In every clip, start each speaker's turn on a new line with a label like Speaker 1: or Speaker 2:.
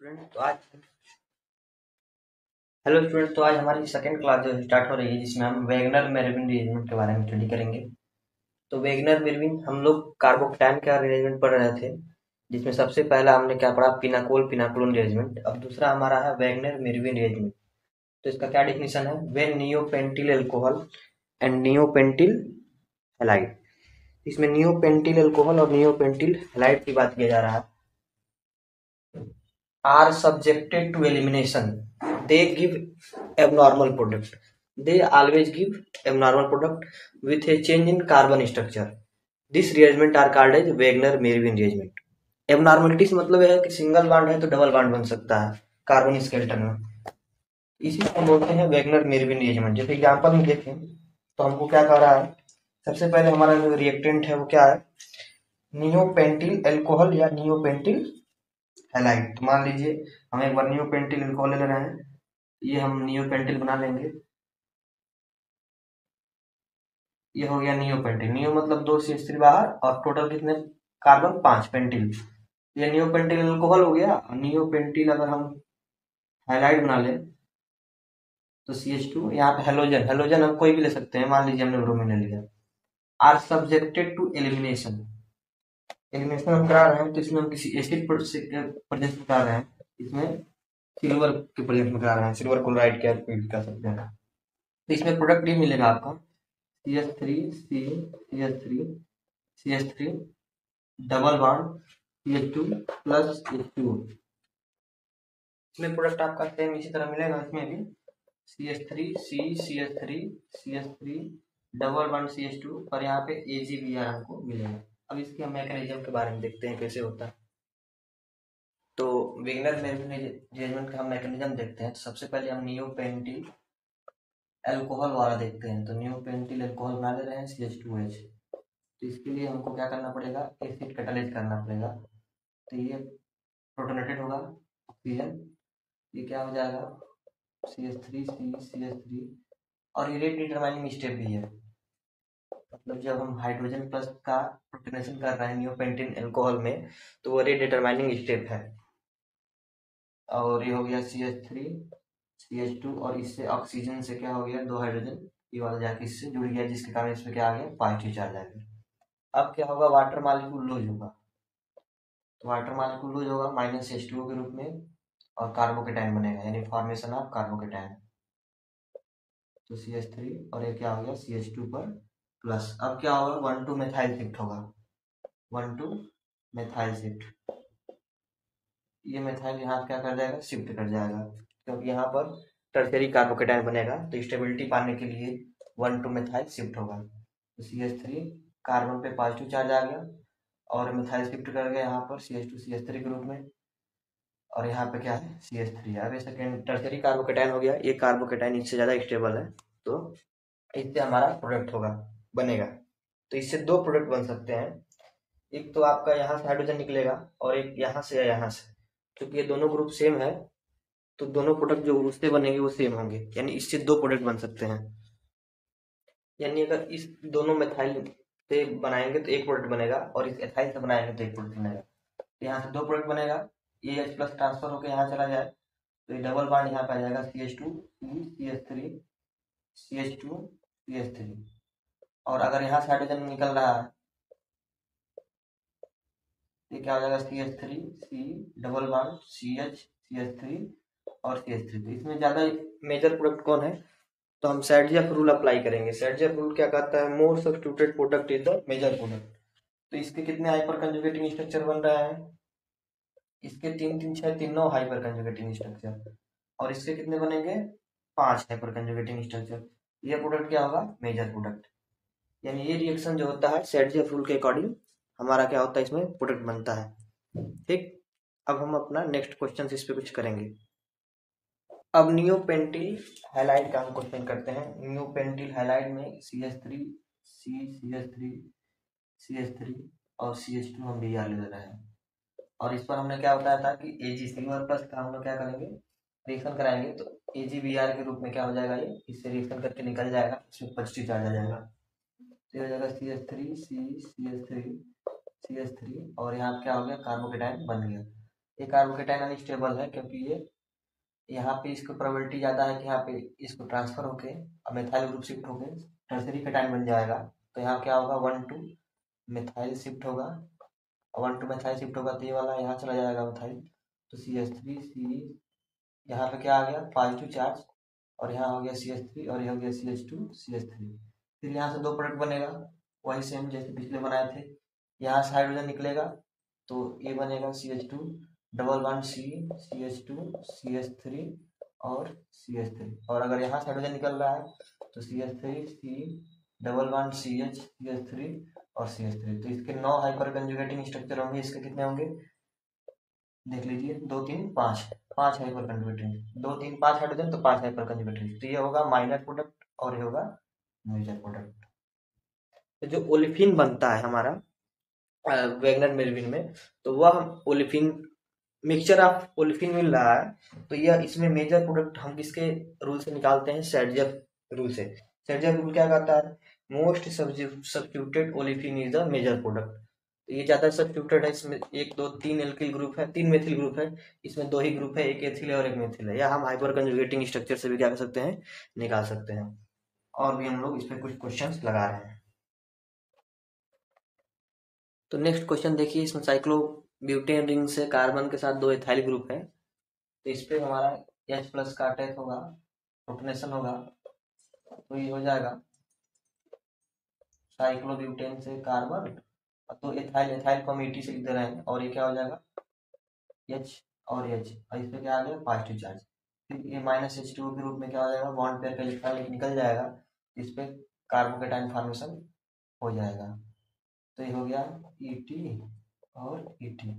Speaker 1: Student तो आज hello student, तो आज हमारी सेकंड क्लास जो स्टार्ट हो रही है, जिसमें हम वैगनर मेरविन रिएरेंजमेंट के बारे में स्टडी करेंगे। तो वैगनर मेरविन हम लोग कार्बोकैटायन का रिएरेंजमेंट पढ़ रहे थे, जिसमें सबसे पहला हमने क्या पढ़ा, पिनाकोल पिनाकोलोन रिएरेंजमेंट। अब दूसरा हमारा है वैगनर मेरविन रिएरेंजमेंट। तो इसका क्या डेफिनेशन है, वेन नियोपेंटिल अल्कोहल एंड नियोपेंटिल हैलाइड। इसमें नियोपेंटिल अल्कोहल और नियोपेंटिल हैलाइड की बात किया जा रहा है। are subjected to elimination, they give abnormal product. They always give abnormal product with a change in carbon structure. This rearrangement are called as Wagner-Merwin rearrangement. Abnormality से मतलब है कि सिंगल बॉन्ड है तो डबल बॉन्ड बन सकता है carbon skeleton में, इसी को हम बोलते हैं वैगनर मेरविन रिएरेंजमेंट। जैसे एग्जांपल में देखें तो हमको क्या कह रहा है, सबसे पहले हमारा जो रिएक्टेंट है वो क्या है, नियोपेंटिल अल्कोहल या नियोपेंटिल हैलाइड। तो मान लीजिए हम एक बार नियोपेंटिल अल्कोहल ले रहे हैं, ये हम नियोपेंटिल बना लेंगे। ये हो गया नियोपेंटिल, नियो मतलब 2 CH3 बाहर और टोटल कितने कार्बन 5 पेंटिल। ये नियोपेंटिल अल्कोहल हो गया। नियोपेंटिल अगर हम हैलाइड बना ले तो CH2, यहाँ पे हेलोजन, हेलोजन हम कोई भी ले सकते हैं, मान लीजिए हमने ब्रोमीन ले लिया। Are subjected to elimination, elimination हम करा रहे हैं तो इसमें हम किसी एसिड प्रेजेंस में करा रहे हैं, इसमें सिल्वर के प्रेजेंस में करा रहे हैं, सिल्वर क्लोराइड के कह सकते हैं। तो इसमें प्रोडक्ट ये मिलेगा आपका CH3 CH3 CH3 double bond CH2 plus H2O। इसमें प्रोडक्ट आपका सेम इसी तरह मिलेगा, इसमें भी CH3 CH3 double bond CH2 और यहाँ पे AgBr हमको मिलेगा। अब इसके हम मैकेनिज्म के बारे में देखते हैं कैसे होता है। तो वैगनर मेरविन रिएरेंजमेंट का हम मैकेनिज्म देखते हैं। तो सबसे पहले हम नियोपेंटिल अल्कोहल वाला देखते हैं। तो नियोपेंटिल अल्कोहल बना ले रहे हैं CH2H। तो इसके लिए हमको क्या करना पड़ेगा, एसिड कैटालाइज करना पड़ेगा। तो ये प्रोटोनेटेड होगा ऑक्सीजन, ये क्या हो जाएगा CH3 CH3। और ये रेट डिटरमाइनिंग स्टेप भी है, मतलब जब हम हाइड्रोजन प्लस का प्रोटोनेशन कर रहे हैं नियोपेंटिल अल्कोहल में तो वो रेट डिटरमाइनिंग स्टेप है। और ये हो गया CH3 CH2 और इससे ऑक्सीजन से क्या हो गया, 2 हाइड्रोजन, ये वाला जाके इससे जुड़ गया, जिसके कारण इसमें क्या आ गया, पॉजिटिव चार्ज आ गया। अब क्या होगा, वाटर मॉलिक्यूल लूज होगा। तो वाटर मॉलिक्यूल लूज होगा -H2O के रूप में और कार्बोकेटाइन बनेगा, यानी फॉर्मेशन ऑफ कार्बोकेटाइन। तो CH3 और ये क्या हो गया CH2 पर प्लस। अब क्या होगा, 1,2 मेथाइल शिफ्ट होगा, 1,2 मेथाइल शिफ्ट। ये मेथाइल यहाँ क्या कर जाएगा, शिफ्ट कर जाएगा, क्योंकि यहाँ पर टर्शियरी कार्बोकेटाइन बनेगा। तो स्टेबिलिटी पाने के लिए 1,2 मेथाइल शिफ्ट होगा। तो CH3 कार्बन पे पॉजिटिव चार्ज आ गया और मिथाइल शिफ्ट कर गया यहाँ पर CH2 CH3 के रूप में, और यहाँ पे क्या है CH3। अब ये सेकेंड टर्शियरी कार्बोकेटाइन हो गया, ये कार्बोकेटाइन इससे ज़्यादा स्टेबल है, तो इससे हमारा प्रोडक्ट होगा, बनेगा। तो इससे 2 प्रोडक्ट बन सकते हैं, एक तो आपका यहाँ से हाइड्रोजन निकलेगा और एक यहाँ से या यहाँ से। क्योंकि ये दोनों ग्रुप सेम है तो दोनों प्रोडक्ट जो उससे बनेंगे वो सेम होंगे, यानी इससे 2 प्रोडक्ट बन सकते हैं। यानी अगर इस दोनों मेथाइल से बनाएंगे तो एक प्रोडक्ट बनेगा और इस एथाइल से बनाएंगे तो एक प्रोडक्ट बनेगा। तो यहाँ से 2 प्रोडक्ट बनेगा, ये H प्लस ट्रांसफर होकर यहाँ चला जाए तो ये डबल बॉन्ड यहाँ पे आ जाएगा CH2 CH3 CH2 CH3। और अगर यहाँ से हाइड्रोजन निकल रहा है ये क्या हो जाएगा CH3 C double bond CH CH3 और CH3। तो इसमें ज्यादा मेजर प्रोडक्ट कौन है, तो हम सैडजेफ रूल अप्लाई करेंगे। सैडजेफ रूल क्या कहता है, more substituted product is the major product. तो इसके कितने हाइपर कंजुगेटिंग स्ट्रक्चर बन रहा है, इसके 3 3 6 तीनों हाइपर कंजुगेटिंग स्ट्रक्चर, और इसके कितने बनेंगे 5 हाइपर कंजुगेटिंग स्ट्रक्चर। ये प्रोडक्ट क्या होगा, मेजर प्रोडक्ट। यानी ये रिएक्शन जो होता है सैडजेफ रूल के अकॉर्डिंग हमारा क्या होता है, इसमें प्रोडक्ट बनता है। ठीक, अब हम अपना नेक्स्ट क्वेश्चन इस पे कुछ करेंगे। अब नियोपेंटिल हैलाइड का हम क्वेश्चन करते हैं। नियोपेंटिल हैलाइड में CH3 CH3 CH3 और CH2 हम भी ले रहे हैं, और इस पर हमने क्या बताया था कि Ag सिल्वर प्लस का हम लोग क्या करेंगे, रिएक्शन कराएंगे तो AgBr के रूप में क्या हो जाएगा, ये इससे रिएक्शन करके निकल जाएगा, इसमें पॉजिटिव चार्ज आ जाएगा। तो हो जाएगा CH3 CH3 और यहाँ क्या हो गया, कार्बोकेटाइन बन गया। ये कार्बोकेटाइन अनस्टेबल है क्योंकि ये यहाँ पे इसको प्रोबेबिलिटी ज़्यादा है कि यहाँ पे इसको ट्रांसफर होके मेथाइल ग्रुप शिफ्ट होके टर्सरी केटाइन बन जाएगा। तो यहाँ क्या होगा 1 to मेथाइल शिफ्ट होगा, 1 to मेथाइल शिफ्ट होगा तो ये वाला यहाँ चला जाएगा मेथाइल। तो CH3 सी, यहाँ पे क्या आ गया पॉजिटिव चार्ज, और यहाँ हो गया CH3 और ये हो गया CH2 CH3। फिर यहाँ से दो प्रोडक्ट बनेगा वही सेम जैसे पिछले बनाए थे। यहाँ से हाइड्रोजन निकलेगा तो ये बनेगा CH2 double bond C, CH2 CH3 और CH3। और अगर यहाँ से हाइड्रोजन निकल रहा है तो CH3 C double bond CH CH3 और CH3। तो इसके 9 हाइपर कंजुगेटिंग स्ट्रक्चर होंगे। इसके कितने होंगे देख लीजिए, 2 3 5, 5 हाइपर कंजुगेटिंग, 2 3 5 हाइड्रोजन तो 5 हाइपर कंजुगेटिंग। तो ये होगा माइनर प्रोडक्ट और ये होगा मेजर प्रोडक्ट। तो जो ओलिफिन बनता है हमारा वैगनर मेल्विन में, तो वह ओलिफिन मिक्सचर ऑफ ओलिफिन मिल रहा है। तो यह इसमें मेजर प्रोडक्ट हम किसके रूल से निकालते हैं, सेडजर रूल से। सेडजर रूल क्या कहता है, most substituted olefin is the major product. तो ये ज्यादा सब्स्टिट्यूटेड है, इसमें 1 2 3 एल्किल ग्रुप है, 3 मेथिल ग्रुप है, इसमें 2 ही ग्रुप है, एक एथिल है और एक मेथिल है। या हम हाइपर कंजुगेटिंग स्ट्रक्चर से भी क्या कर सकते हैं, निकाल सकते हैं। और भी हम लोग इस पर कुछ क्वेश्चंस लगा रहे हैं। तो नेक्स्ट क्वेश्चन देखिए, इसमें साइक्लोब्यूटेन रिंग से कार्बन के साथ 2 एथाइल ग्रुप है। तो इस पे हमारा H+ का अटैक होगा, प्रोटोनेशन होगा, तो ये हो जाएगा साइक्लोब्यूटेन से कार्बन, तो एथाइल, एथाइल को हम ET से लिख दे रहे हैं, और ये क्या हो जाएगा H और H, और इस पे क्या आ गया पॉजिटिव चार्ज। फिर ये -H2 के रूप में क्या हो जाएगा, बॉन्ड पेयर का इलेक्ट्रॉन निकल जाएगा, इस पे कार्बोकेटाइन फॉर्मेशन हो जाएगा। तो ये हो गया ET और ET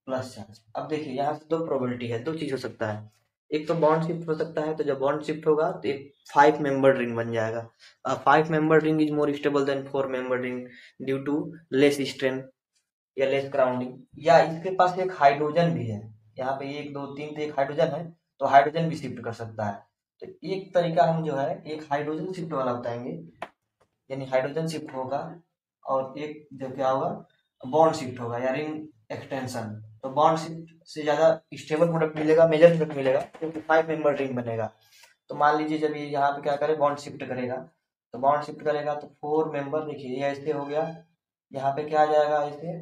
Speaker 1: प्लस चार्ज। अब देखिए यहाँ से दो प्रोबेबिलिटी है, दो चीज हो सकता है। एक तो बॉन्ड शिफ्ट हो सकता है, तो जब बॉन्ड शिफ्ट होगा तो एक 5 मेंबर रिंग बन जाएगा। 5 member ring is more stable than 4 member ring due to less strain या लेस क्राउंडिंग। या इसके पास एक हाइड्रोजन भी है, यहाँ पे 1 2 3 तो एक हाइड्रोजन है, तो हाइड्रोजन भी शिफ्ट कर सकता है। तो एक तरीका हम जो है एक हाइड्रोजन शिफ्ट वाला बताएंगे, यानी हाइड्रोजन शिफ्ट होगा, और एक जब क्या होगा बॉन्ड शिफ्ट होगा या रिंग एक्सटेंशन। तो बॉन्ड शिफ्ट से ज्यादा स्टेबल प्रोडक्ट मिलेगा, मेजर प्रोडक्ट मिलेगा, क्योंकि 5 मेंबर रिंग बनेगा। तो मान लीजिए जब ये यहाँ पे क्या करे बॉन्ड शिफ्ट करेगा, तो बॉन्ड शिफ्ट करेगा तो 4 मेंबर, देखिए ये ऐसे हो गया, यहाँ पे क्या आ जाएगा ऐसे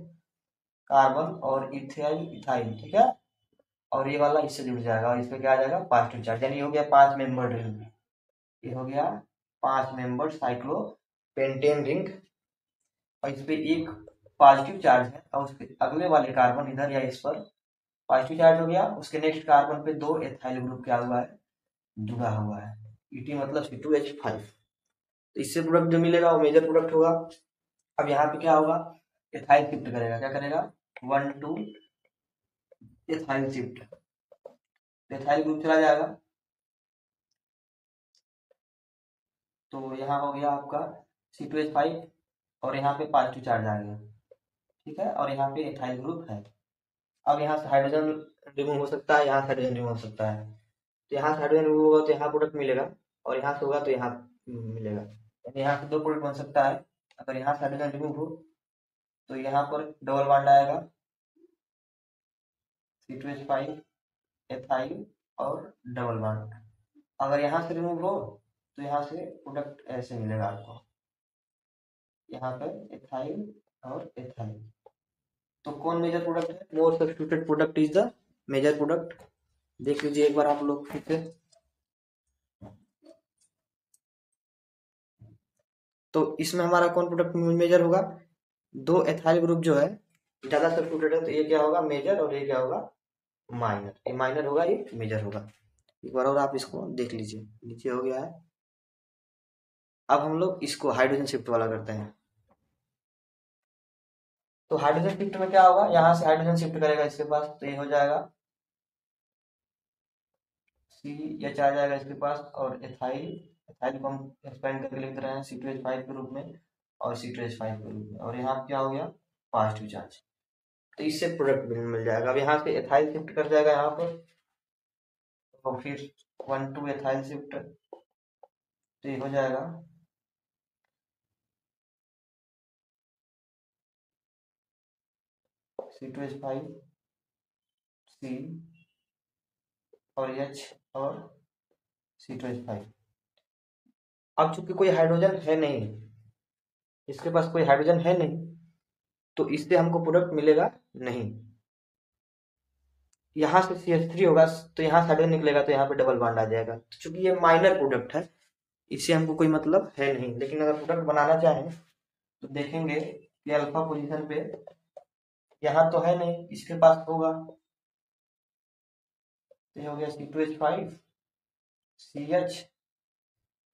Speaker 1: कार्बन और इथाइल इथाइल, ठीक है, और ये वाला इससे जुड़ जाएगा और इस पे क्या आ जाएगा पॉजिटिव चार्ज, यानी हो गया 5 मेंबर रिंग। ये हो गया 5 मेंबर साइक्लोपेंटेन रिंग, और इस पे एक पॉजिटिव चार्ज है, और उसके अगले वाले कार्बन इधर या इस पर पॉजिटिव चार्ज हो गया, उसके नेक्स्ट कार्बन पे 2 एथाइल ग्रुप क्या हुआ है, जुड़ा हुआ है, ET मतलब C2H5। तो इससे प्रोडक्ट जो मिलेगा वो मेजर प्रोडक्ट होगा। अब यहाँ पे क्या होगा, एथाइल शिफ्ट करेगा, क्या करेगा 1 to ethyl shift, ethyl group चला जाएगा। तो यहाँ हो गया आपका C2H5 और यहाँ पे पॉजिटिव चार्ज आ गया, ठीक है, और यहाँ पे एथाइल ग्रुप है। अब यहाँ से हाइड्रोजन रिमूव हो सकता है, यहाँ से हाइड्रोजन रिमूव हो सकता है। तो यहाँ से हाइड्रोजन रिमूव होगा तो यहाँ प्रोडक्ट मिलेगा, और यहाँ से होगा तो यहाँ मिलेगा, यानी यहाँ से दो प्रोडक्ट बन सकता है। अगर यहाँ से हाइड्रोजन रिमूव हो तो यहाँ पर डबल बॉन्ड आएगा C2H5 एथाइल और डबल बॉन्ड। अगर यहाँ से रिमूव हो तो यहाँ से प्रोडक्ट ऐसे मिलेगा आपको, यहाँ पर एथाइल और एथाइल। तो कौन मेजर प्रोडक्ट है, more substituted product is the major product. देख लीजिए एक बार आप लोग फिर से। तो इसमें हमारा कौन प्रोडक्ट मेजर होगा, 2 एथाइल ग्रुप जो है ज्यादा सब्स्टिट्यूटेड है, तो ये क्या होगा मेजर और ये क्या होगा माइनर। ये माइनर होगा, ये मेजर होगा। एक बार और आप इसको देख लीजिए, नीचे हो गया है। अब हम लोग इसको हाइड्रोजन शिफ्ट वाला करते हैं। तो हाइड्रोजन शिफ्ट में क्या होगा, यहाँ से हाइड्रोजन शिफ्ट करेगा इसके पास, तो ये हो जाएगा CH आ जाएगा इसके पास, और एथाइल, एथाइल को हम एक्सपेंड करके लिख रहे हैं C2H5 के रूप में और C2H5 के रूप में, और यहाँ क्या हो गया पॉजिटिव चार्ज। तो इससे प्रोडक्ट मिल जाएगा। अब यहाँ से एथाइल शिफ्ट कर जाएगा यहाँ पर, तो फिर 1 to एथाइल शिफ्ट, तो ये हो जाएगा C2H5 C और H और C2H5। अब चूंकि कोई हाइड्रोजन है नहीं, इसके पास कोई हाइड्रोजन है नहीं, तो इससे हमको प्रोडक्ट मिलेगा नहीं। यहाँ से CH3 होगा तो यहाँ से हाइड्रोजन निकलेगा तो यहाँ पे डबल बॉन्ड आ जाएगा। तो चूंकि ये माइनर प्रोडक्ट है, इससे हमको कोई मतलब है नहीं। लेकिन अगर प्रोडक्ट बनाना चाहें तो देखेंगे कि अल्फा पोजीशन पे यहाँ तो है नहीं, इसके पास होगा। तो ये हो गया C2H5 CH,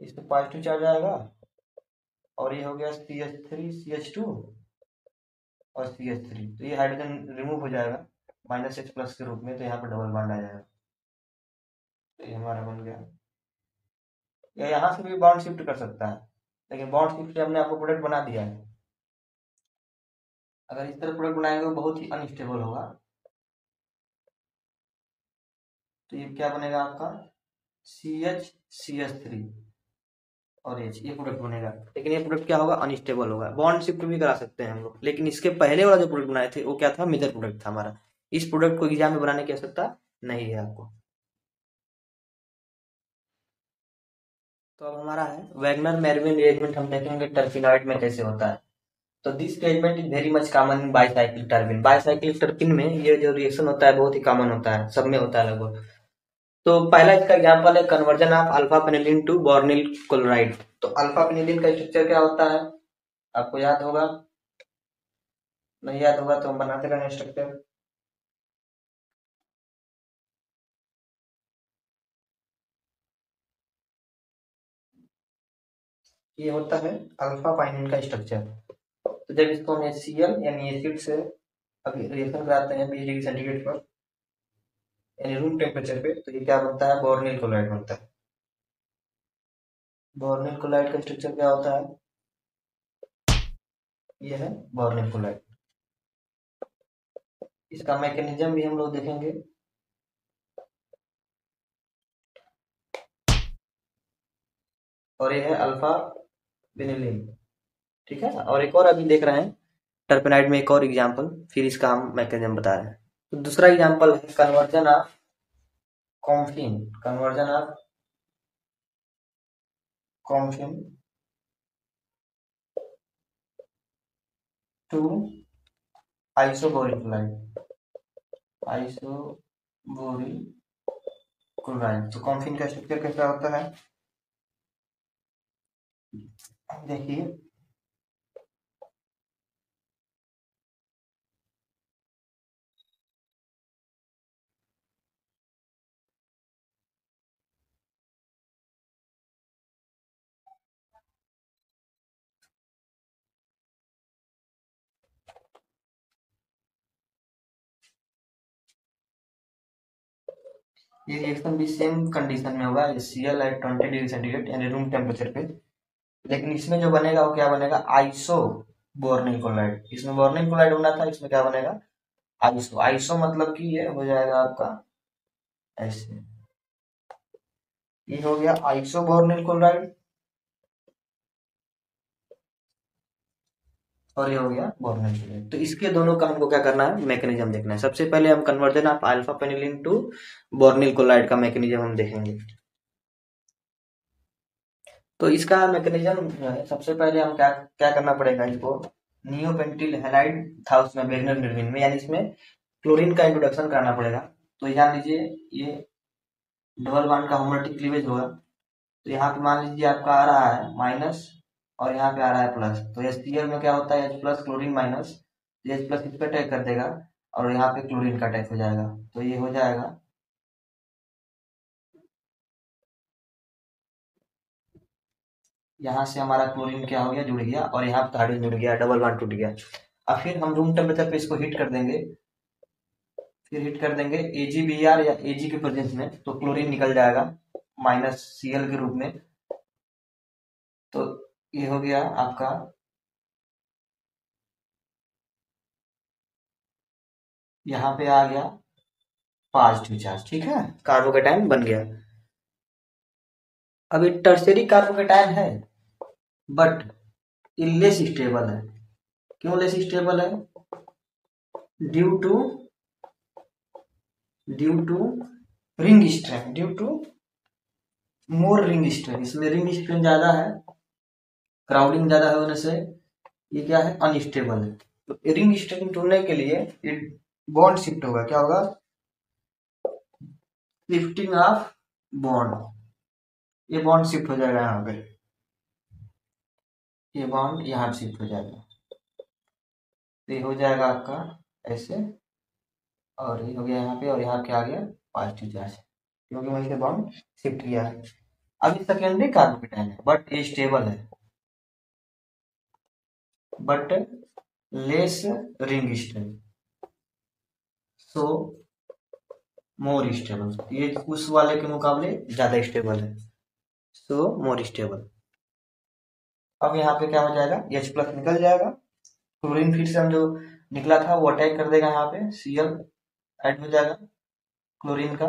Speaker 1: इस पे पॉजिटिव चार्ज आएगा, और ये हो गया CH3 CH2 और CH3। तो ये हाइड्रोजन रिमूव हो जाएगा -H+ के रूप में, तो यहाँ पर डबल बॉन्ड आ जाएगा। तो ये हमारा बन गया। या यहाँ से भी बॉन्ड शिफ्ट कर सकता है, लेकिन बॉन्ड शिफ्ट से हमने आपको प्रोडक्ट बना दिया है। अगर इस तरह प्रोडक्ट बनाएंगे वो बहुत ही अनस्टेबल होगा। तो ये क्या बनेगा आपका CH CH3 और H, ये प्रोडक्ट बनेगा। लेकिन ये प्रोडक्ट क्या होगा, अनस्टेबल होगा। बॉन्ड शिफ्ट भी करा सकते हैं हम लोग, लेकिन इसके पहले वाला जो प्रोडक्ट बनाए थे वो क्या था, मेजर प्रोडक्ट था हमारा। इस प्रोडक्ट को एग्जाम में बनाने की आवश्यकता नहीं है आपको। तो अब हमारा है वैगनर मेरविन रिएजमेंट। हम देखेंगे टर्पिनॉइड में कैसे होता है। तो this rearrangement is very much common in bicyclic terpene. Bicyclic terpene में ये जो रिएक्शन होता है बहुत ही कॉमन होता है, सब में होता है लगभग। तो पहला इसका एग्जांपल है conversion of alpha pinene to bornyl chloride. तो अल्फा पेनिलिन का स्ट्रक्चर क्या होता है, आपको याद होगा, नहीं याद होगा तो हम बनाते रहेंगे स्ट्रक्चर। ये होता है अल्फा पाइनिन का स्ट्रक्चर। तो जब इसको हम HCl यानी एसिड से अभी रिएक्शन कराते हैं 20 डिग्री सेंटीग्रेड पर यानी रूम टेम्परेचर पे, तो ये क्या बनता है, बोर्निल क्लोराइड बनता है। बोर्निल क्लोराइड का स्ट्रक्चर क्या होता है, ये है बोर्निल क्लोराइड। इसका मैकेनिज्म भी हम लोग देखेंगे। और ये है अल्फा विनिलिन, ठीक है। और एक और अभी देख रहे हैं टर्पेनाइड में एक और एग्जांपल, फिर इसका हम मैकेनिज्म बता रहे हैं। तो दूसरा एग्जांपल है conversion of camphene. Conversion of camphene to isobornyl chloride. Isobornyl chloride. तो कॉम्फिन का स्ट्रक्चर कैसा होता है, देखिए ये रिएक्शन भी सेम कंडीशन में होगा, HCl एट 20 डिग्री सेंटीग्रेड यानी रूम टेम्परेचर पे। लेकिन इसमें जो बनेगा वो क्या बनेगा, आइसो बोर्निल क्लोराइड। इसमें बोर्निल क्लोराइड बना था, इसमें क्या बनेगा, आइसो। आइसो मतलब कि ये हो जाएगा आपका ऐसे, ये हो गया आइसो बोर्निल क्लोराइड और ये हो गया बोर्निल क्लोराइड। तो इसके दोनों का हमको क्या करना है, मैकेनिज्म देखना है। सबसे पहले हम conversion of alpha pinene to bornyl chloride का मैकेनिज्म हम देखेंगे। तो इसका मैकेनिज्म जो है, सबसे पहले हम क्या क्या करना पड़ेगा, इसको नियोपेंटिल हैलाइड था उसमें वेगनर निर्विन में, यानी इसमें क्लोरीन का इंट्रोडक्शन कराना पड़ेगा। तो ध्यान लीजिए ये डबल बॉन्ड का होमोलैटिक क्लीवेज होगा। तो यहाँ पे मान लीजिए आपका आ रहा है माइनस और यहाँ पे आ रहा है प्लस। तो HCl में क्या होता है, H+ क्लोरीन माइनस, H+ इस पे अटैक कर देगा और यहाँ पे क्लोरीन का अटैक हो जाएगा। तो ये हो जाएगा यहाँ से हमारा क्लोरीन क्या हो गया, जुड़ गया, और यहाँ पे हाइड्रोजन जुड़ गया, डबल बॉन्ड टूट गया। अब फिर हम रूम टेम्परेचर पे इसको हीट कर देंगे। फिर हीट कर देंगे AgBr या Ag के प्रेजेंस में, तो क्लोरीन निकल जाएगा -Cl के रूप में। तो ये हो गया आपका यहाँ पे आ गया पॉजिटिव चार्ज, ठीक है, कार्बोकेटाइन बन गया। अब ये टर्शियरी कार्बोकेटाइन है, बट ये लेस स्टेबल है। क्यों लेस स्टेबल है, due to due to ring strain, due to more ring strain, इसमें रिंग स्ट्रेन ज्यादा है, क्राउडिंग ज्यादा है होने से ये क्या है, अनस्टेबल है। तो रिंग स्ट्रेन तोड़ने के लिए ये बॉन्ड शिफ्ट होगा, क्या होगा, शिफ्टिंग ऑफ बॉन्ड, ये बॉन्ड शिफ्ट हो जाएगा यहाँ पे, ये बॉन्ड यहाँ शिफ्ट हो जाएगा, तो ये हो जाएगा आपका ऐसे, और ये हो गया यहाँ पे, और यहाँ क्या आ गया, पॉजिटिव चार्ज, क्योंकि वहीं से बॉन्ड शिफ्ट किया है। अब ये सेकेंडरी कार्बोकेटाइन है बट ये स्टेबल है, but less ring strain, so more stable, ये उस वाले के मुकाबले ज्यादा स्टेबल है, सो मोर स्टेबल। अब यहाँ पे क्या हो जाएगा, H प्लस निकल जाएगा, क्लोरीन फिर से हम जो निकला था वो अटैक कर देगा, यहाँ पे Cl ऐड हो जाएगा क्लोरीन का,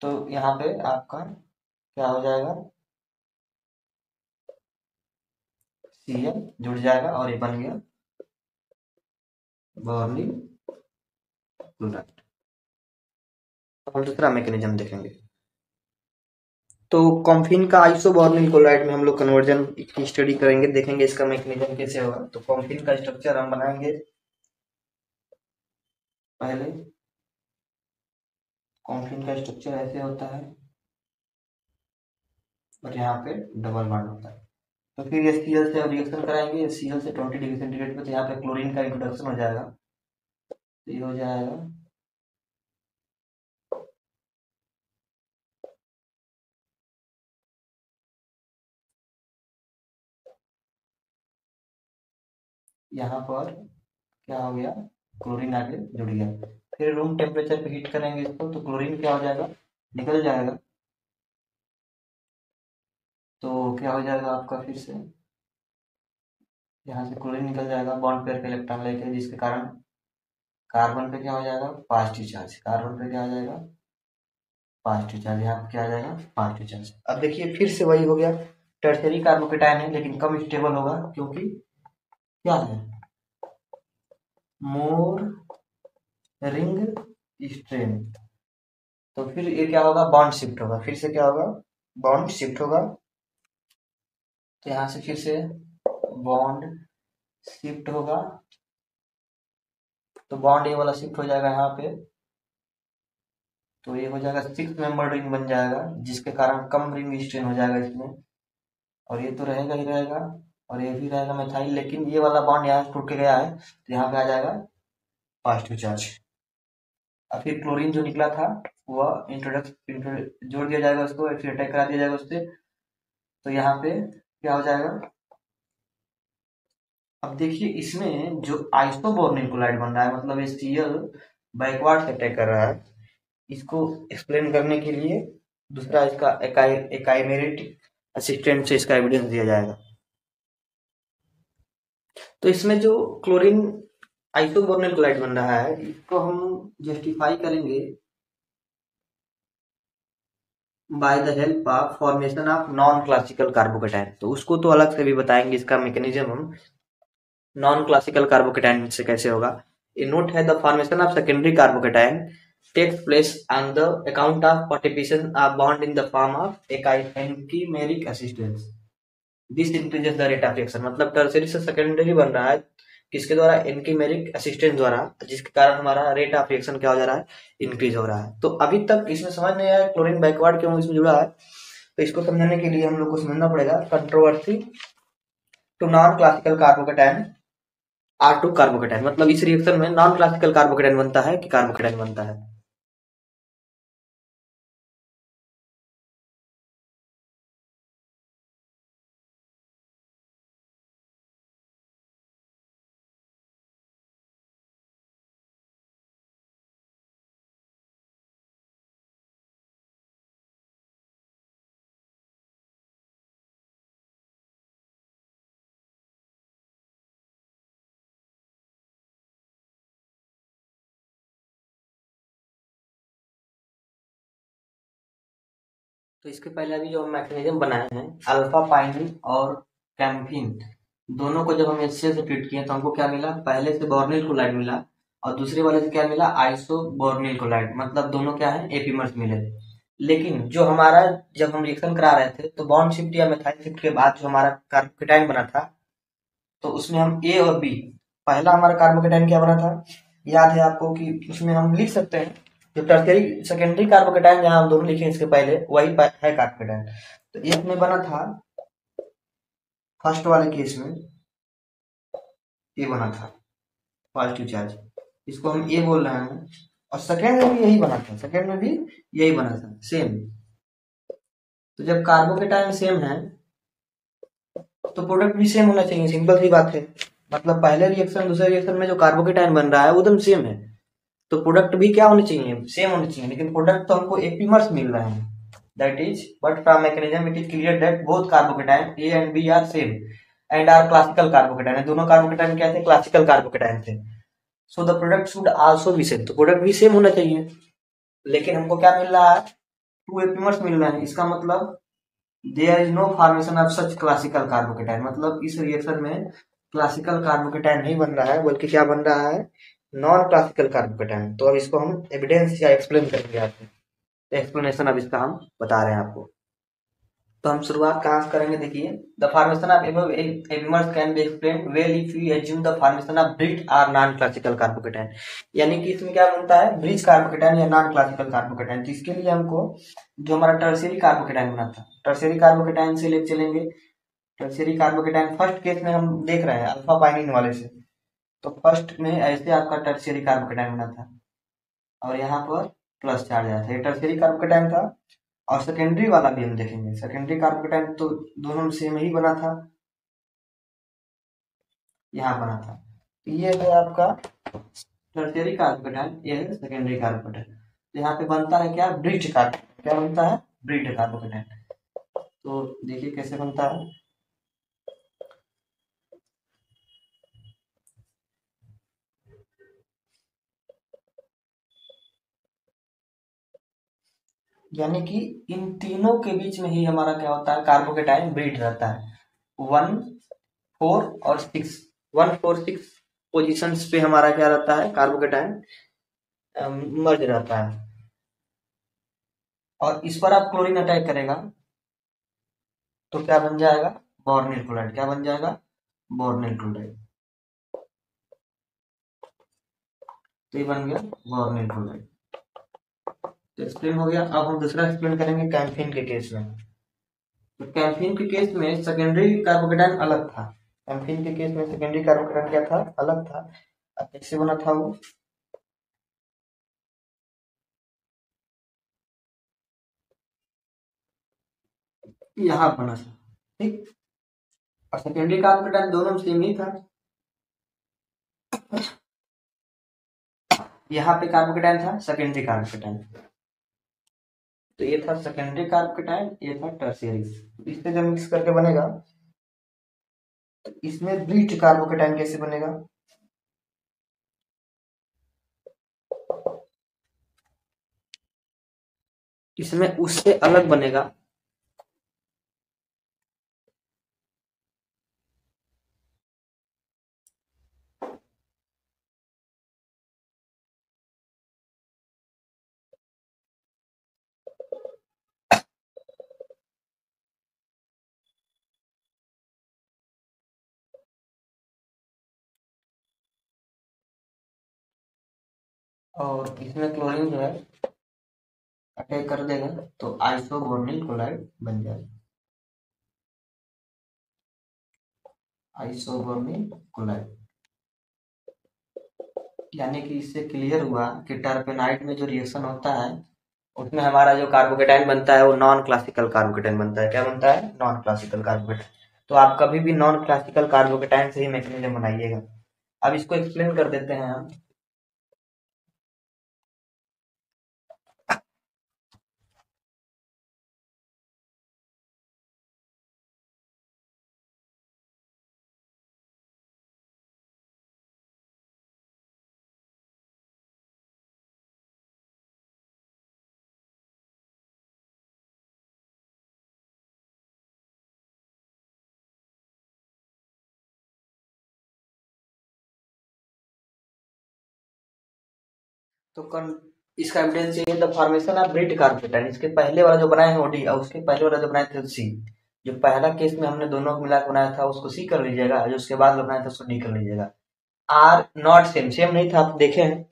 Speaker 1: तो यहाँ पे आपका क्या हो जाएगा, Cl जुड़ जाएगा और ये बन गया बॉर्निंग क्लोराइड। अब हम दूसरा मैकेनिज्म देखेंगे। तो कॉम्फिन का आइसोबॉर्निल क्लोराइड में हम लोग कन्वर्जन की स्टडी करेंगे, देखेंगे इसका मैकेनिज्म कैसे होगा। तो कॉम्फिन का स्ट्रक्चर हम बनाएंगे, पहले कॉम्फिन का स्ट्रक्चर ऐसे होता है और यहाँ पे डबल बॉन्ड होता है। तो फिर ये Cl से रिएक्शन कराएंगे, Cl से 20 डिग्री सेंटीग्रेड पे, तो यहाँ पे क्लोरीन का इंट्रोडक्शन हो जाएगा, तो ये हो जाएगा यहाँ पर क्या हो गया, क्लोरीन आके जुड़ गया। फिर रूम टेम्परेचर पे हीट करेंगे इसको, तो क्लोरीन क्या हो जाएगा, निकल जाएगा, तो क्या हो जाएगा आपका, फिर से यहाँ से क्लोरीन निकल जाएगा बॉन्ड पेयर का इलेक्ट्रॉन लेके, जिसके कारण कार्बन पे क्या हो जाएगा, पॉजिटिव चार्ज, कार्बन पे क्या हो जाएगा, पॉजिटिव चार्ज, यहाँ पे क्या आ जाएगा, पॉजिटिव चार्ज। अब देखिए फिर से वही हो गया, टर्शियरी कार्बोकेटाइन है लेकिन कम स्टेबल होगा, क्योंकि क्या है, मोर रिंग स्ट्रेन, तो फिर ये क्या होगा, बॉन्ड शिफ्ट होगा, फिर से क्या होगा, बॉन्ड शिफ्ट होगा, तो यहाँ से फिर से बॉन्ड शिफ्ट होगा, तो बॉन्ड ये वाला शिफ्ट हो जाएगा यहाँ पे, तो ये हो जाएगा 6 मेंबर रिंग बन जाएगा, जिसके कारण कम रिंग स्ट्रेन हो जाएगा इसमें, और ये तो रहेगा ही रहेगा, और ये भी रहेगा मिथाइल, लेकिन ये वाला बॉन्ड यहाँ टूट के गया है, तो यहाँ पे आ जाएगा पॉजिटिव चार्ज। और फिर क्लोरीन जो निकला था वह जोड़ दिया जाएगा उसको, फिर अटैक करा दिया जाएगा उससे, तो यहाँ पे क्या हो जाएगा, अब देखिए इसमें जो आइसोबोर्निल क्लोराइड बन रहा है, मतलब ये Cl बैकवर्ड से अटैक कर रहा है, इसको एक्सप्लेन करने के लिए दूसरा इसका एकाइमेरिक असिस्टेंट से इसका एविडेंस दिया जाएगा। तो इसमें जो क्लोरीन आइसोबोर्निल क्लोराइड बन रहा है, इसको हम जस्टिफाई करेंगे by the help of formation of non classical carbocation. तो उसको तो अलग से भी बताएंगे, इसका मैकेनिज्म हम नॉन क्लासिकल कार्बोकेटाइन से कैसे होगा। ए नोट है, the formation of secondary carbocation takes place on the account of participation of bond in the form of enkymeric assistance. This increases the rate of reaction, मतलब tertiary से secondary बन रहा है किसके द्वारा, एनकीमेरिक असिस्टेंस द्वारा, जिसके कारण हमारा रेट ऑफ रिएक्शन क्या हो जा रहा है, इंक्रीज हो रहा है। तो अभी तक इसमें समझ नहीं आया क्लोरीन बैकवर्ड क्यों इसमें जुड़ा है, तो इसको समझने के लिए हम लोग को समझना पड़ेगा controversy to non classical carbocation R2 carbocation, मतलब इस रिएक्शन में नॉन क्लासिकल कार्बोकेटाइन बनता है कि कार्बोकेटाइन बनता है। तो इसके पहले अभी जो हम मैकेनिज्म बनाए हैं, अल्फा पाइनिन और कैम्फिन, दोनों को जब हम HCl से ट्रीट किए तो हमको क्या मिला, पहले से बॉर्निल क्लोराइड मिला और दूसरे वाले से क्या मिला, आइसोबोर्निल क्लोराइड, मतलब दोनों क्या है, एपीमर्स मिले। लेकिन जो हमारा, जब हम रिएक्शन करा रहे थे तो बॉन्ड शिफ्ट या मेथाइल शिफ्ट के बाद जो हमारा कार्बोकेटाइन बना था, तो उसमें हम ए और बी, पहला हमारा कार्बोकेटाइन क्या बना था, याद है आपको कि उसमें हम लिख सकते हैं, जो टर्शियरी सेकेंडरी कार्बोकेटाइन जहां हम दोनों लिखे इसके पहले वही है कार्बोकेटाइन। तो एक में बना था, फर्स्ट वाले केस में ये बना था पॉजिटिव चार्ज, इसको हम ए बोल रहे हैं। और सेकेंड में भी यही बना था, सेकेंड में भी यही बना था सेम। तो जब कार्बोकेटाइन सेम है तो प्रोडक्ट भी सेम होना चाहिए, सिंपल सी बात है। मतलब पहले रिएक्शन दूसरे रिएक्शन में जो कार्बोकेटाइन बन रहा है वो एकदम सेम है, तो प्रोडक्ट भी क्या होने चाहिए, सेम होने चाहिए। लेकिन प्रोडक्ट तो हमको एपीमर्स मिल रहे हैं, that is but from mechanism it is clear that both carbocation A and B are same and are classical carbocation. दोनों कार्बोकेटाइन क्या थे, क्लासिकल कार्बोकेटाइन थे। So the product should also be same, तो product भी same होना चाहिए। लेकिन हमको क्या मिल रहा है, टू एपीमर्स मिल रहे हैं। इसका मतलब there is no formation of such classical carbocation, मतलब इस रिएक्शन में क्लासिकल कार्बोकेटाइन नहीं बन रहा है, बल्कि क्या बन रहा है, नॉन क्लासिकल कार्बोकेटाइन। तो अब इसको हम एविडेंस या एक्सप्लेन करेंगे आपको, एक्सप्लेनेशन अब इसका हम बता रहे हैं आपको। तो हम शुरुआत कहाँ से करेंगे, देखिए, the formation of epimers can be explain well if you assume the formation of bridge or non classical carbocation. यानी कि इसमें क्या बनता है, ब्रिज कार्बोकेटाइन या नॉन क्लासिकल कार्बोकेटाइन। जिसके लिए हमको जो हमारा टर्शियरी कार्बोकेटाइन बना था, टर्शियरी कार्बोकेटाइन से ले चलेंगे। टर्शियरी कार्बोकेटाइन फर्स्ट केस में हम देख रहे हैं अल्फा पाइनिन वाले से, तो फर्स्ट में ऐसे आपका टर्शियरी कार्बोकेटाइन बना था और यहाँ पर प्लस चार्ज आया था, ये टर्शियरी कार्बोकेटाइन था। और सेकेंडरी वाला भी हम देखेंगे, सेकेंडरी कार्बोकेटाइन तो दोनों सेम ही बना था, यहाँ बना था। तो ये है आपका टर्शियरी कार्बोकेटाइन, ये है सेकेंडरी कार्बोकेटाइन। तो यहाँ पे बनता है क्या, ब्रिज कार्बोकेटाइन, क्या बनता है, ब्रिज कार्बोकेटाइन। तो देखिए कैसे बनता है, यानी कि इन तीनों के बीच में ही हमारा क्या होता है, कार्बोकेटाइन ब्रिड रहता है। 1, 4 और 6, 1, 4, 6 पोजिशंस पे हमारा क्या रहता है, कार्बोकेटाइन मर्ज रहता है। और इस पर आप क्लोरीन अटैक करेगा तो क्या बन जाएगा, बोर्निल क्लोराइड। क्या बन जाएगा, बोर्निल क्लोराइड। तो ये बन गया बोर्निल क्लोराइड। तो एक्सप्लेन हो गया। अब हम दूसरा एक्सप्लेन करेंगे कैम्फीन के केस में। तो कैम्फीन के केस में सेकेंडरी कार्बोकेटाइन अलग था, कैम्फीन के केस में सेकेंडरी कार्बोकेटाइन क्या था, अलग था। अब कैसे बना था वो, यहाँ बना था, ठीक। और सेकेंडरी कार्बोकेटाइन दोनों सेम ही था, यहाँ पे कार्बोकेटाइन था सेकेंडरी कार्बोकेटाइन। तो ये था सेकेंडरी कार्बोकेटाइन, ये था टर्शियरी। इससे जब मिक्स करके बनेगा तो इसमें ब्रीच कार्बोकेटाइन कैसे बनेगा, इसमें उससे अलग बनेगा। और इसमें क्लोरीन जो है अटैक कर देगा तो आइसोबोर्निल क्लोराइड बन जाएगा, आइसोबोर्निल क्लोराइड। यानी कि इससे क्लियर हुआ कि टर्पेनाइट में जो रिएक्शन होता है उसमें हमारा जो कार्बोकेटाइन बनता है वो नॉन क्लासिकल कार्बोकेटाइन बनता है। क्या बनता है, नॉन क्लासिकल कार्बोकेटाइन। तो आप कभी भी नॉन क्लासिकल कार्बोकेटाइन से ही मैकेनिज्म बनाइएगा। अब इसको एक्सप्लेन कर देते हैं हम। तो इसका एविडेंस ये है द फॉर्मेशन ऑफ ब्रिट कार्पेटाइन। इसके पहले वाला जो बनाया है ओडी और उसके पहले वाला जो बनाया था सी। जो पहला केस में हमने दोनों को मिला के बनाया था उसको सी कर लीजिएगा, जो उसके बाद बनाया था उसको डी कर लीजिएगा। आर नॉट सेम, सेम नहीं था आप देखे हैं।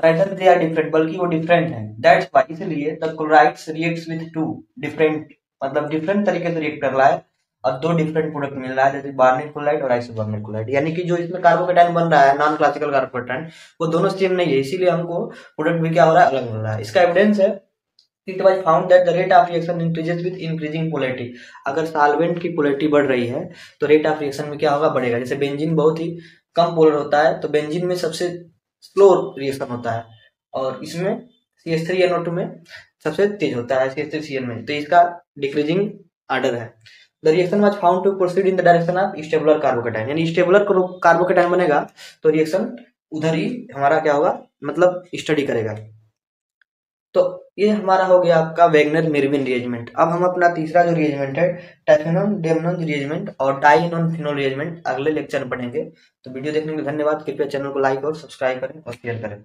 Speaker 1: राइटर दे आर डिफरेंट, बल्कि वो डिफरेंट है। दैट्स व्हाई, इसलिए the chlorides reacts with two different, मतलब डिफरेंट तरीके से रिएक्ट कर रहा है और दो डिफरेंट प्रोडक्ट मिल रहा है, जैसे बार्निक क्लोराइड और आइसोबार्निक क्लोराइड। यानी कि जो इसमें कार्बोकेटाइन बन रहा है नॉन क्लासिकल कार्बोकेटाइन, वो दोनों सेम नहीं है, इसीलिए हमको प्रोडक्ट भी क्या हो रहा है, अलग मिल रहा है। इसका एविडेंस है it was found that the rate of reaction increases with increasing polarity। अगर सॉल्वेंट की पोलैरिटी बढ़ रही है तो रेट ऑफ रिएक्शन में क्या होगा, बढ़ेगा। जैसे बेंजीन बहुत ही कम पोलर होता है तो बेंजीन में सबसे स्लो रिएक्शन होता है और इसमें CH3NO2 में सबसे तेज होता है CH3Cl में, तो इसका डिक्रीजिंग ऑर्डर है। The reaction was found to proceed in the direction of stabler carbocation, यानी स्टेबुलर कार्बोकेटाइन बनेगा तो रिएक्शन उधर ही हमारा क्या होगा, मतलब स्टडी करेगा। तो ये हमारा हो गया आपका वेगनर मेरविन रिएजमेंट। अब हम अपना तीसरा जो रिएजमेंट है टैफेनॉन डेमनॉन रिएजमेंट और डाइनोन फिनोल रिएजमेंट अगले लेक्चर में पढ़ेंगे। तो वीडियो देखने के लिए धन्यवाद। कृपया चैनल को लाइक और सब्सक्राइब करें और शेयर करें।